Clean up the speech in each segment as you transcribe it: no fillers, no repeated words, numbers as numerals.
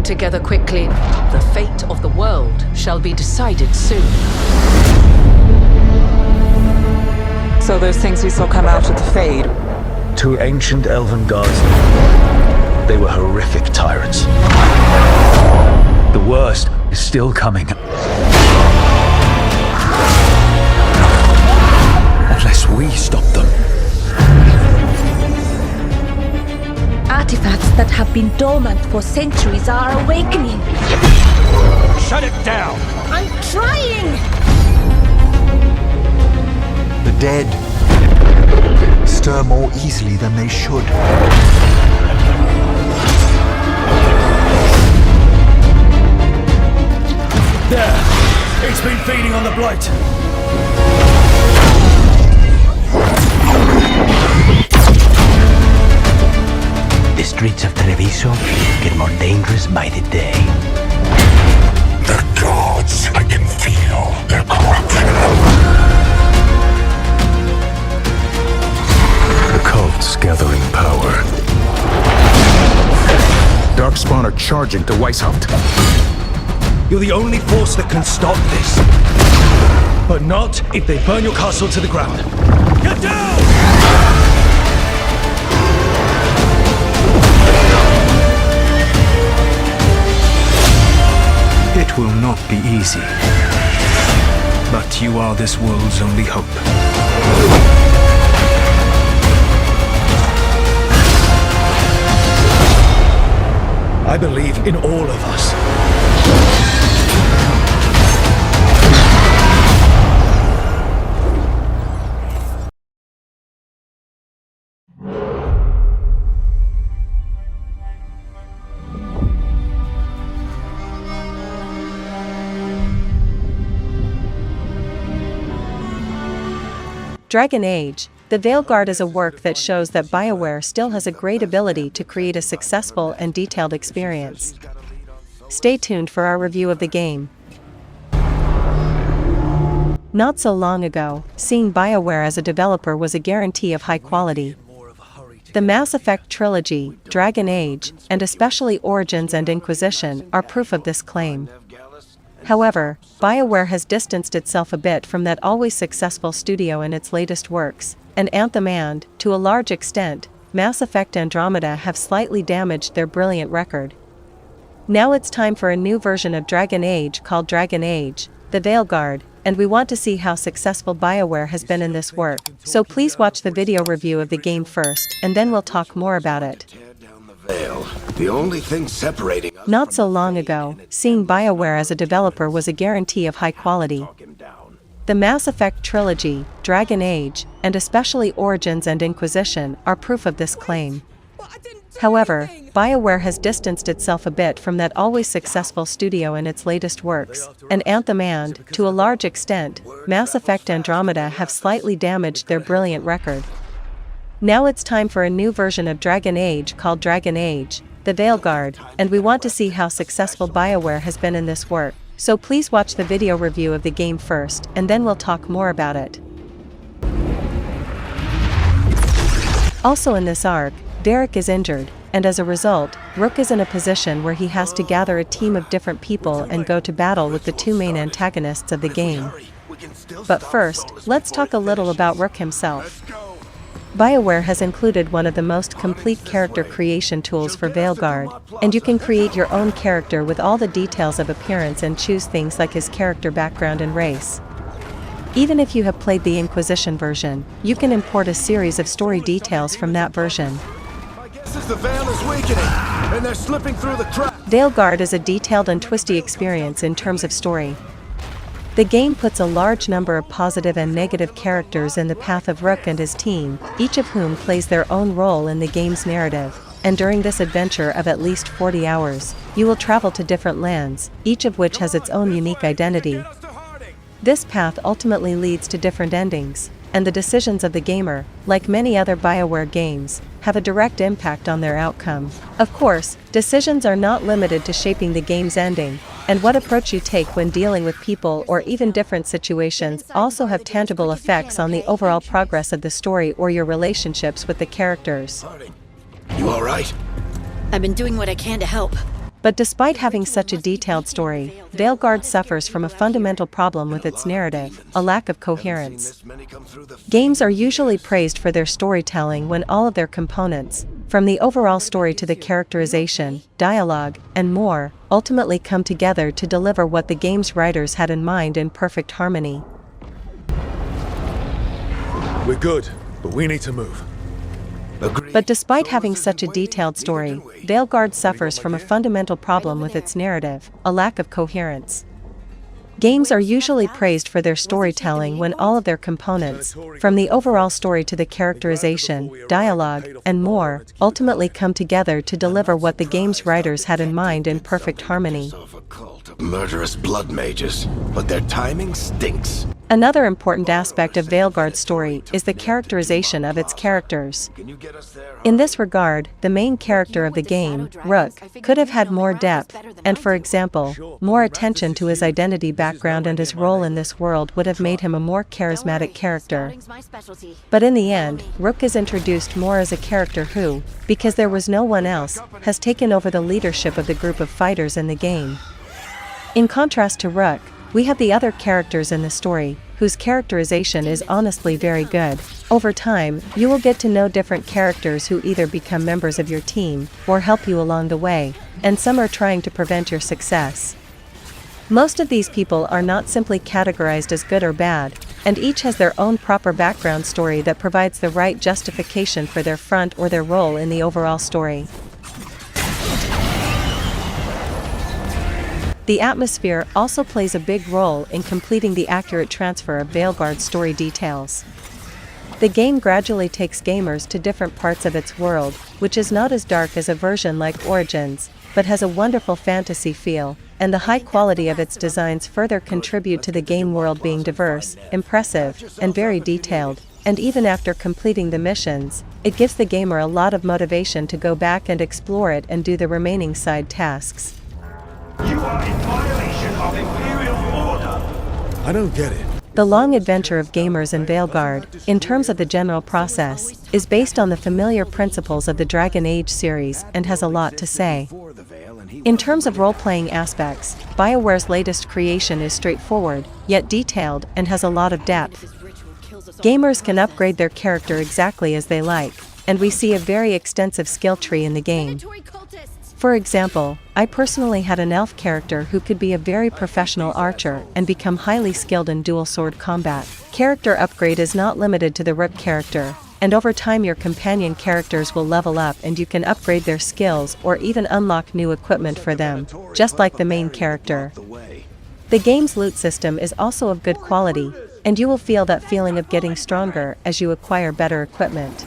together quickly. The fate of the world shall be decided soon. So those things we saw come out of the Fade. Two ancient elven gods. They were horrific tyrants. The worst is still coming. Unless we stop them. Artifacts that have been dormant for centuries are awakening. Shut it down! I'm trying! The dead stir more easily than they should. There! It's been feeding on the blight! The streets of Treviso get more dangerous by the day. The gods, I can feel their corruption. The cult's gathering power. Darkspawn are charging to Weishaupt. You're the only force that can stop this. But not if they burn your castle to the ground. Get down! It will not be easy. But you are this world's only hope. I believe in all of us. Dragon Age, The Veilguard is a work that shows that BioWare still has a great ability to create a successful and detailed experience. Stay tuned for our review of the game. Not so long ago, seeing BioWare as a developer was a guarantee of high quality. The Mass Effect trilogy, Dragon Age, and especially Origins and Inquisition are proof of this claim. However, BioWare has distanced itself a bit from that always successful studio in its latest works, and Anthem and, to a large extent, Mass Effect Andromeda have slightly damaged their brilliant record. Now it's time for a new version of Dragon Age called Dragon Age, The Veilguard, and we want to see how successful BioWare has been in this work, so please watch the video review of the game first, and then we'll talk more about it. The only thing separating us. Not so long ago, seeing BioWare as a developer was a guarantee of high quality. The Mass Effect trilogy, Dragon Age, and especially Origins and Inquisition are proof of this claim. However, BioWare has distanced itself a bit from that always successful studio in its latest works, and Anthem and, to a large extent, Mass Effect Andromeda have slightly damaged their brilliant record. Now it's time for a new version of Dragon Age called Dragon Age, The Veilguard, and we want to see how successful BioWare has been in this work, so please watch the video review of the game first, and then we'll talk more about it. Also in this arc, Derek is injured, and as a result, Rook is in a position where he has to gather a team of different people and go to battle with the two main antagonists of the game. But first, let's talk a little about Rook himself. BioWare has included one of the most complete character creation tools for Veilguard, and you can create your own character with all the details of appearance and choose things like his character background and race. Even if you have played the Inquisition version, you can import a series of story details from that version. The veil is weakening, and they're slipping through the cracks. Veilguard is a detailed and twisty experience in terms of story. The game puts a large number of positive and negative characters in the path of Rook and his team, each of whom plays their own role in the game's narrative, and during this adventure of at least 40 hours, you will travel to different lands, each of which has its own unique identity. This path ultimately leads to different endings, and the decisions of the gamer, like many other BioWare games, have a direct impact on their outcome. Of course, decisions are not limited to shaping the game's ending, and what approach you take when dealing with people or even different situations also have tangible effects on the overall progress of the story or your relationships with the characters. You all right? I've been doing what I can to help. But despite having such a detailed story, Veilguard suffers from a fundamental problem with its narrative, a lack of coherence. Games are usually praised for their storytelling when all of their components, from the overall story to the characterization, dialogue, and more, ultimately come together to deliver what the game's writers had in mind in perfect harmony. We're good, but we need to move. But despite having such a detailed story, Veilguard suffers from a fundamental problem with its narrative, a lack of coherence. Games are usually praised for their storytelling when all of their components, from the overall story to the characterization, dialogue, and more, ultimately come together to deliver what the game's writers had in mind in perfect harmony. Murderous blood mages, but their timing stinks. Another important aspect of Veilguard's story is the characterization of its characters. In this regard, the main character of the game, Rook, could have had more depth, and for example, more attention to his identity background and his role in this world would have made him a more charismatic character. But in the end, Rook is introduced more as a character who, because there was no one else, has taken over the leadership of the group of fighters in the game. In contrast to Rook, we have the other characters in the story, whose characterization is honestly very good. Over time, you will get to know different characters who either become members of your team, or help you along the way, and some are trying to prevent your success. Most of these people are not simply categorized as good or bad, and each has their own proper background story that provides the right justification for their front or their role in the overall story. The atmosphere also plays a big role in completing the accurate transfer of Veilguard's story details. The game gradually takes gamers to different parts of its world, which is not as dark as a version like Origins, but has a wonderful fantasy feel, and the high quality of its designs further contribute to the game world being diverse, impressive, and very detailed. And even after completing the missions, it gives the gamer a lot of motivation to go back and explore it and do the remaining side tasks. You are in violation of Imperial order! I don't get it. The long adventure of gamers in Veilguard, in terms of the general process, is based on the familiar principles of the Dragon Age series and has a lot to say. In terms of role-playing aspects, BioWare's latest creation is straightforward, yet detailed and has a lot of depth. Gamers can upgrade their character exactly as they like, and we see a very extensive skill tree in the game. For example, I personally had an elf character who could be a very professional archer and become highly skilled in dual sword combat. Character upgrade is not limited to the Rook character, and over time your companion characters will level up and you can upgrade their skills or even unlock new equipment for them, just like the main character. The game's loot system is also of good quality, and you will feel that feeling of getting stronger as you acquire better equipment.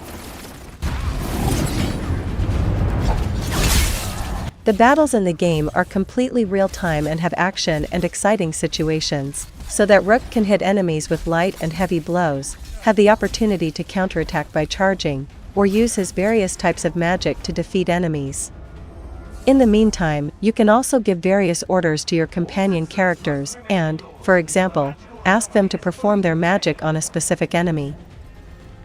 The battles in the game are completely real-time and have action and exciting situations, so that Rook can hit enemies with light and heavy blows, have the opportunity to counterattack by charging, or use his various types of magic to defeat enemies. In the meantime, you can also give various orders to your companion characters and, for example, ask them to perform their magic on a specific enemy.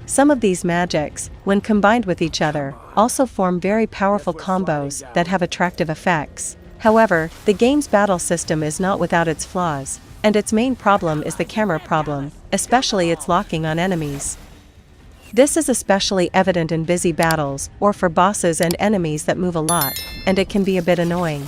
Some of these magics, when combined with each other, also form very powerful combos that have attractive effects. However, the game's battle system is not without its flaws, and its main problem is the camera problem, especially its locking on enemies. This is especially evident in busy battles, or for bosses and enemies that move a lot, and it can be a bit annoying.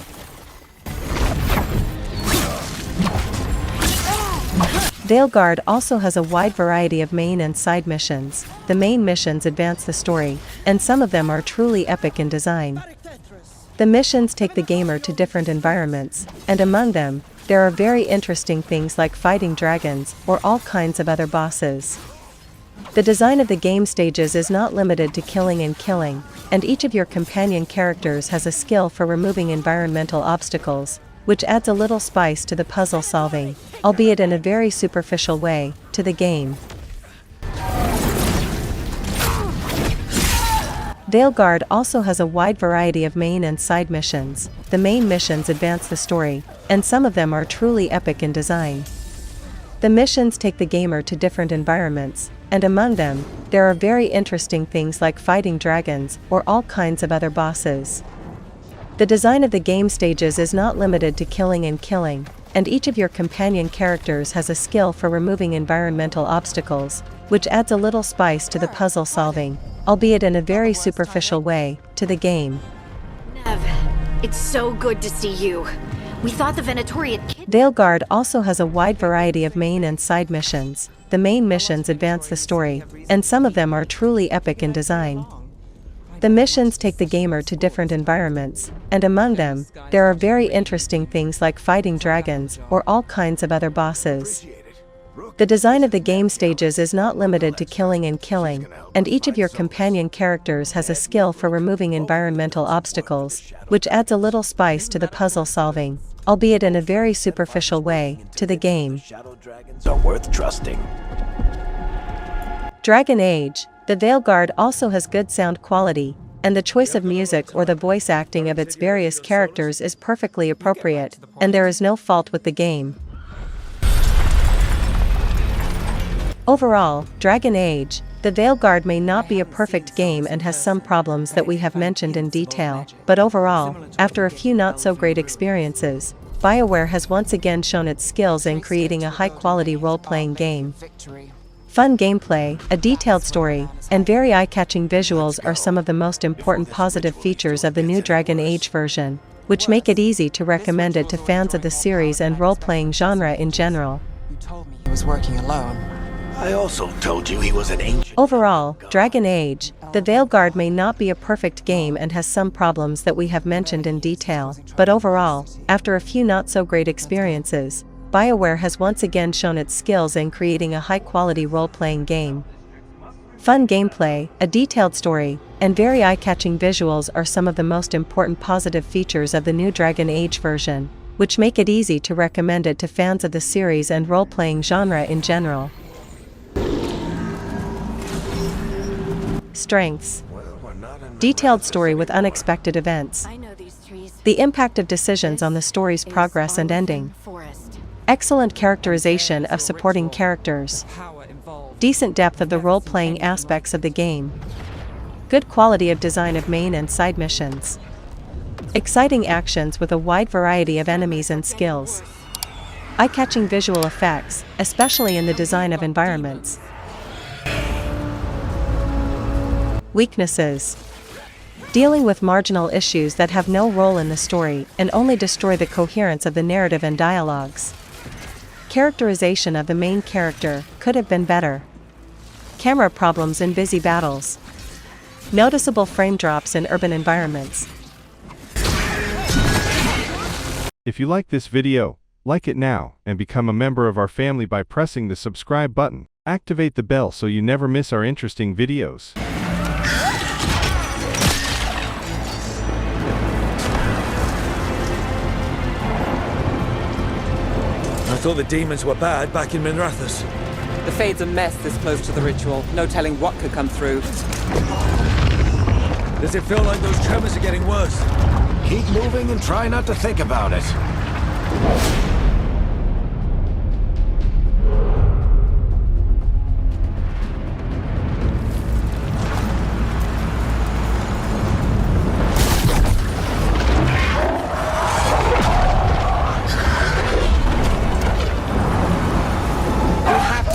Veilguard also has a wide variety of main and side missions. The main missions advance the story, and some of them are truly epic in design. The missions take the gamer to different environments, and among them, there are very interesting things like fighting dragons or all kinds of other bosses. The design of the game stages is not limited to killing and killing, and each of your companion characters has a skill for removing environmental obstacles, which adds a little spice to the puzzle solving, albeit in a very superficial way, to the game. Veilguard also has a wide variety of main and side missions. The main missions advance the story, and some of them are truly epic in design. The missions take the gamer to different environments, and among them, there are very interesting things like fighting dragons or all kinds of other bosses. The design of the game stages is not limited to killing and killing, and each of your companion characters has a skill for removing environmental obstacles, which adds a little spice to the puzzle solving, albeit in a very superficial way, to the game. Nev, it's so good to see you. We thought the Venatori had Veilguard also has a wide variety of main and side missions. The main missions advance the story, and some of them are truly epic in design. The missions take the gamer to different environments, and among them, there are very interesting things like fighting dragons or all kinds of other bosses. The design of the game stages is not limited to killing and killing, and each of your companion characters has a skill for removing environmental obstacles, which adds a little spice to the puzzle solving, albeit in a very superficial way, to the game. Shadow dragons are worth trusting. Dragon Age, the Veilguard also has good sound quality, and the choice of music or the voice acting of its various characters is perfectly appropriate, and there is no fault with the game. Overall, Dragon Age, the Veilguard may not be a perfect game and has some problems that we have mentioned in detail, but overall, after a few not-so-great experiences, BioWare has once again shown its skills in creating a high-quality role-playing game. Fun gameplay, a detailed story, and very eye-catching visuals are some of the most important positive features of the new Dragon Age version, which make it easy to recommend it to fans of the series and role-playing genre in general. You told me he was working alone. I also told you he was an ancient... Overall, Dragon Age, the Veilguard may not be a perfect game and has some problems that we have mentioned in detail, but overall, after a few not-so-great experiences, BioWare has once again shown its skills in creating a high-quality role-playing game. Fun gameplay, a detailed story, and very eye-catching visuals are some of the most important positive features of the new Dragon Age version, which make it easy to recommend it to fans of the series and role-playing genre in general. Strengths. Detailed story with unexpected events. The impact of decisions on the story's progress and ending. Excellent characterization of supporting characters. Decent depth of the role-playing aspects of the game. Good quality of design of main and side missions. Exciting actions with a wide variety of enemies and skills. Eye-catching visual effects, especially in the design of environments. Weaknesses. Dealing with marginal issues that have no role in the story and only destroy the coherence of the narrative and dialogues. Characterization of the main character could have been better. Camera problems in busy battles. Noticeable frame drops in urban environments. If you like this video, like it now, and become a member of our family by pressing the subscribe button. Activate the bell so you never miss our interesting videos. I thought the demons were bad back in Minrathous. The Fade's a mess this close to the ritual. No telling what could come through. Does it feel like those tremors are getting worse? Keep moving and try not to think about it.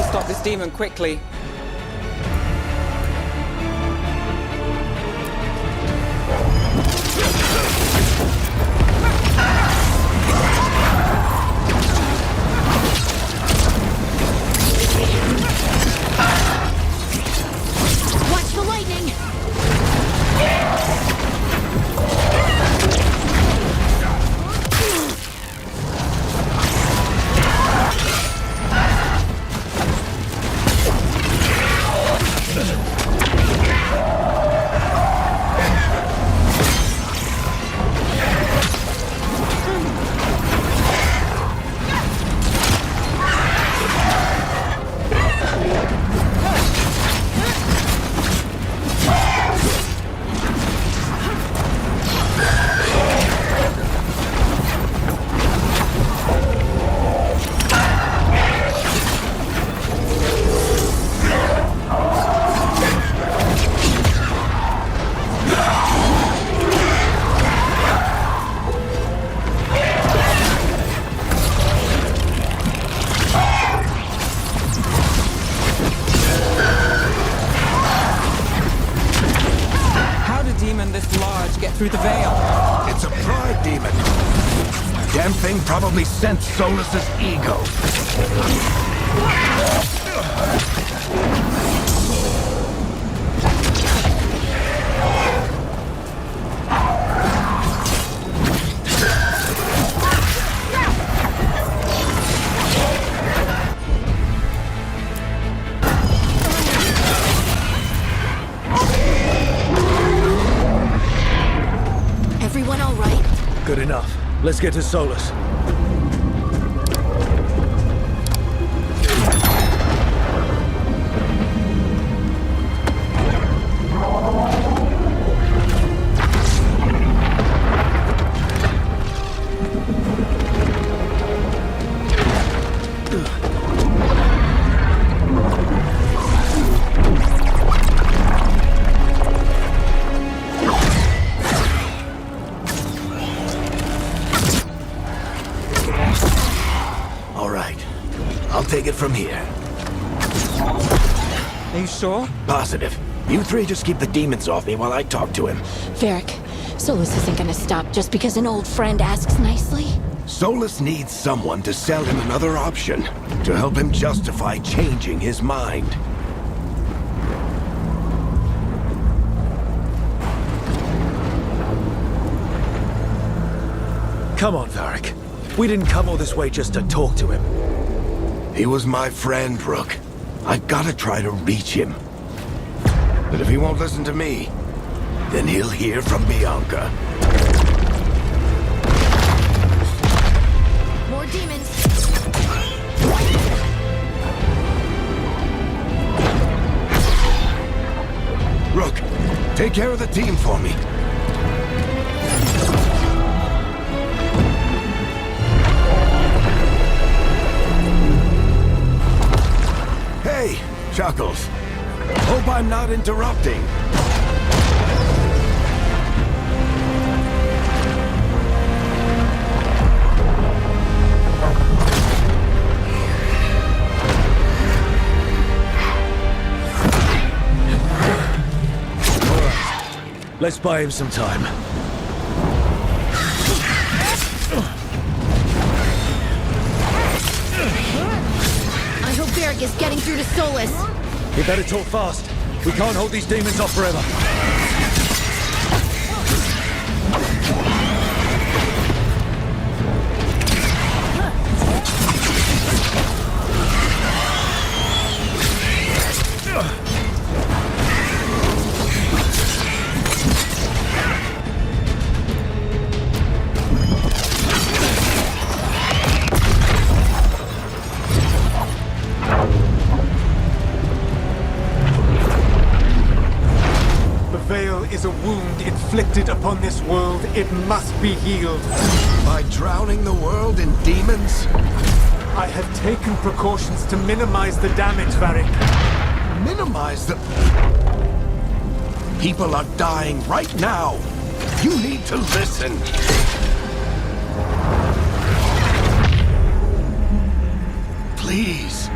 Stop this demon quickly. Watch the lightning! get through the veil? It's a pride demon. Damn thing probably sensed Solus's ego. Everyone all right? Good enough. Let's get to Solus. Take it from here. Are you sure? Positive. You three just keep the demons off me while I talk to him. Varric, Solus isn't gonna stop just because an old friend asks nicely. Solus needs someone to sell him another option, to help him justify changing his mind. Come on, Varric. We didn't come all this way just to talk to him. He was my friend, Rook. I gotta try to reach him. But if he won't listen to me, then he'll hear from Bianca. More demons! Rook, take care of the team for me. Hey, Chuckles. Hope I'm not interrupting. All right. Let's buy him some time. I hope Varric is getting through to Solus. We better talk fast. We can't hold these demons off forever. Is a wound inflicted upon this world. It must be healed. By drowning the world in demons? I have taken precautions to minimize the damage, Varric. Minimize the... People are dying right now. You need to listen. Please.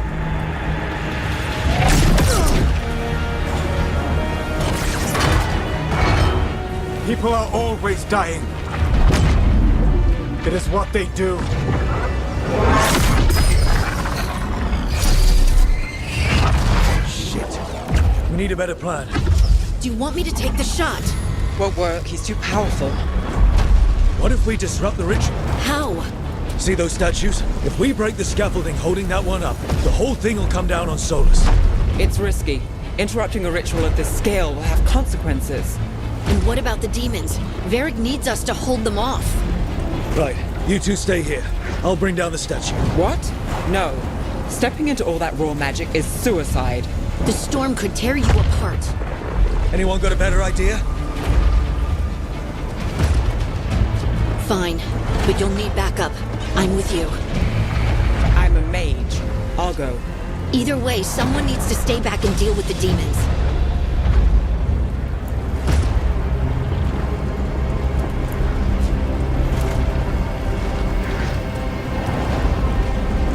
People are always dying. It is what they do. Shit. We need a better plan. Do you want me to take the shot? Won't work. He's too powerful. What if we disrupt the ritual? How? See those statues? If we break the scaffolding holding that one up, the whole thing will come down on Solus. It's risky. Interrupting a ritual of this scale will have consequences. And what about the demons? Varric needs us to hold them off. Right. You two stay here. I'll bring down the statue. What? No. Stepping into all that raw magic is suicide. The storm could tear you apart. Anyone got a better idea? Fine, but you'll need backup. I'm with you. I'm a mage. I'll go. Either way, someone needs to stay back and deal with the demons.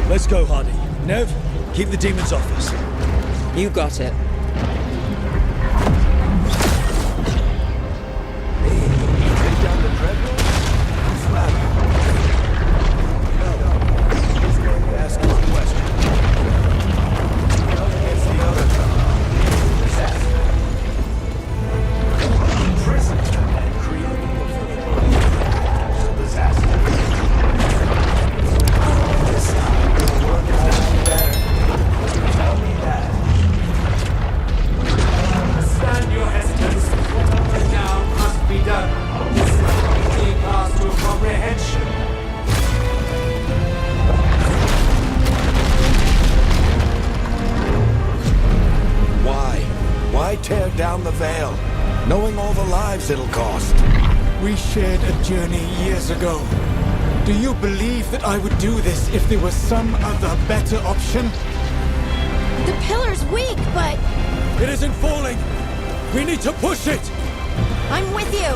Let's go, Hardy. Nev, keep the demons off us. You got it. tear down the Veil, knowing all the lives it'll cost. We shared a journey years ago. Do you believe that I would do this if there was some other better option? The pillar's weak, but... It isn't falling! We need to push it! I'm with you!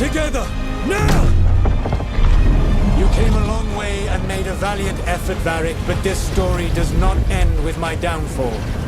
Together! Now! You came a long way and made a valiant effort, Varric, but this story does not end with my downfall.